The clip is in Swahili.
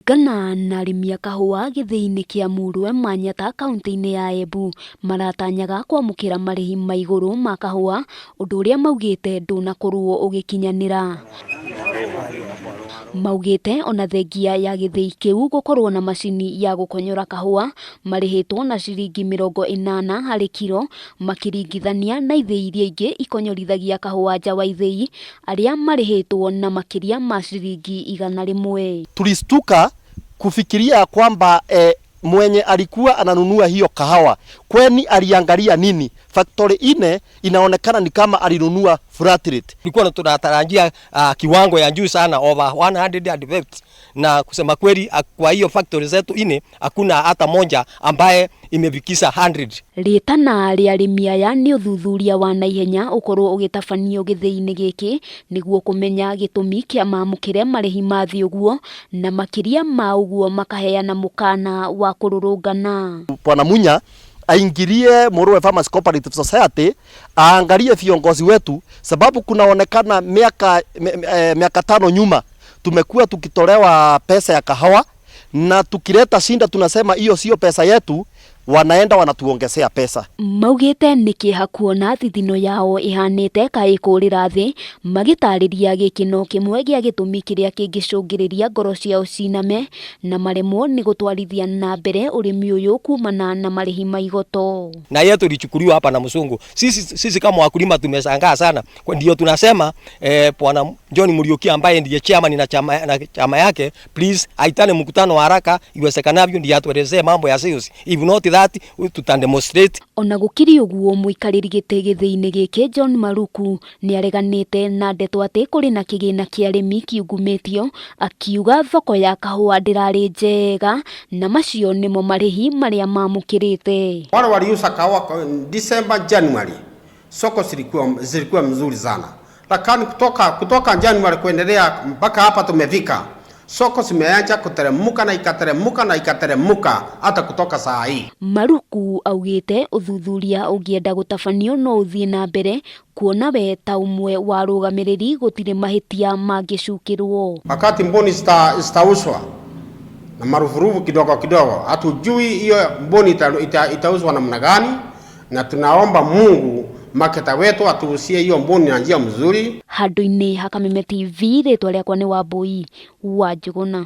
Kũringana na arĩmi a kahũa gĩthĩi-inĩ kĩa Murwe Manyata kaunti-inĩ ya Embu maratanyaga kwamũkĩra marĩhi ma igũrũ ma kahũa, ũndũ ũrĩa maugĩte ndũnakorwo ũgĩkinyanĩra. Maugĩte ona thengia ya gĩthĩi kĩu gũkorwo na macini ya gũkonyora kahũa marĩhĩtwo na ciringi 80 harĩ kiro makĩringithania na ithĩi iria ingĩ ikonyorithagia kahũa nja wa ithĩi arĩa marĩhĩtwo na makĩria ma ciringi 100. Tulistuka kufikiria kwamba mwenye alikuwa ananunua hiyo kahawa kweni aliangalia nini. Factory ine inaonekana ni kama alinunua flat rate. Tulikuwa tunatarajia kiwango ya juu sana over 150, na kusema kweli kwa hiyo factory zetu ine hakuna hata moja ambaye imefikisha 100. Rĩtana rĩa arĩmi aya nĩ ũthuthuria wa naihenya ũkorwo ũgĩtabanio gĩthĩi-inĩ gĩkĩ nĩguo kũmenya gĩtũmi kĩa mamũkĩre marĩhi ma thĩ ũguo na makĩria ma ũguo makaheana mũkana wa kũrũrũngana. Bwana Munya aingilie Murwe Farmers Cooperative Society aangalie viongozi wetu, sababu kunaonekana miaka 5 nyuma tumekuwa tukitolewa pesa ya kahawa na tukileta shinda tunasema hiyo sio pesa yetu, wanaenda wanatuongezea pesa. Maugĩte nĩ kĩeha kuona thithino yao ihanĩte kaĩkũrĩra thĩ, magĩtarĩria gĩkeno kĩmwe gĩa gĩtũmi kĩrĩa kĩngĩcũngĩrĩria ngoro ciao ciname na maremwo nĩ gũtwarithia na mbere ũrĩmi ũyũ kumana na marĩhi ma igoto. Na yetu ilichukuliwa hapa na mzungu. Sisi kama wakulima tumeshangaa sana. Kwa ndio tunasema Bwana John Muriuki ambaye ndiye chairman na chama yake, please aitane mkutano wa haraka iwezekanavyo ndio atuelezee mambo ya sales. If not that tutandemonstrate. Ona gũkiri ũguo mũikarĩri gĩtĩ gĩthĩi-inĩ gĩkĩ John Maruku nĩ areganĩte na ndeto atĩ kũrĩ na kĩgĩna kĩa arĩmi kiungumĩtio, akiuga thoko ya kahũa ndĩrarĩ njega na macio nĩmo marĩhi marĩa mamũkĩrĩte. Wale waliuza kahũa December, January soko zilikuwa mzuri sana, lakini kutoka January kuendelea mpaka hapa tumefika soko zimeanza kuteremuka na ikateremuka hata kutoka saa hii. Maruku augĩte ũthuthuria ũngĩenda gũtabanio no ũthiĩ na mbere kuona we ta ũmwe wa rũgamĩrĩri gũtirĩ mahĩtia mangĩcukĩrwo. Wakati mboni zitauzwa na marufurufu kidogo kidogo, hatujui hiyo mboni itauzwa namna gani, na tunaomba Mungu maketa wetu atuusie hiyo mboni na njia mzuri. Handũ-inĩ ha Kameme TV, rĩtwa rĩakwa nĩ Wambui wa Njũgũna.